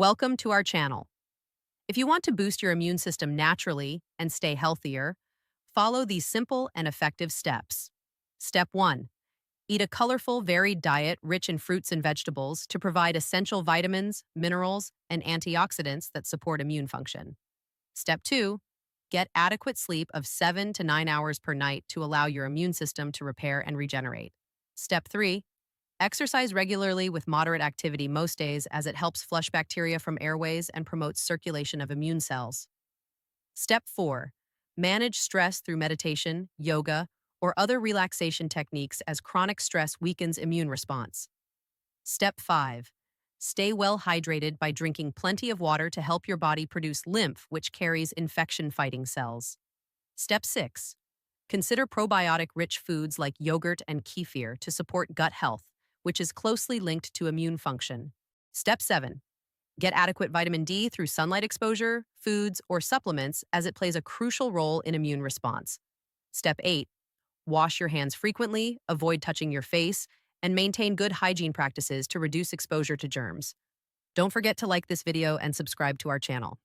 Welcome to our channel. If you want to boost your immune system naturally and stay healthier, follow these simple and effective steps. Step 1. Eat a colorful, varied diet rich in fruits and vegetables to provide essential vitamins, minerals, and antioxidants that support immune function. Step 2. Get adequate sleep of 7 to 9 hours per night to allow your immune system to repair and regenerate. Step 3. Exercise regularly with moderate activity most days as it helps flush bacteria from airways and promotes circulation of immune cells. Step 4. Manage stress through meditation, yoga, or other relaxation techniques as chronic stress weakens immune response. Step 5. Stay well hydrated by drinking plenty of water to help your body produce lymph, which carries infection-fighting cells. Step 6. Consider probiotic-rich foods like yogurt and kefir to support gut health, which is closely linked to immune function. Step 7. Get adequate vitamin D through sunlight exposure, foods, or supplements as it plays a crucial role in immune response. Step 8. Wash your hands frequently, avoid touching your face, and maintain good hygiene practices to reduce exposure to germs. Don't forget to like this video and subscribe to our channel.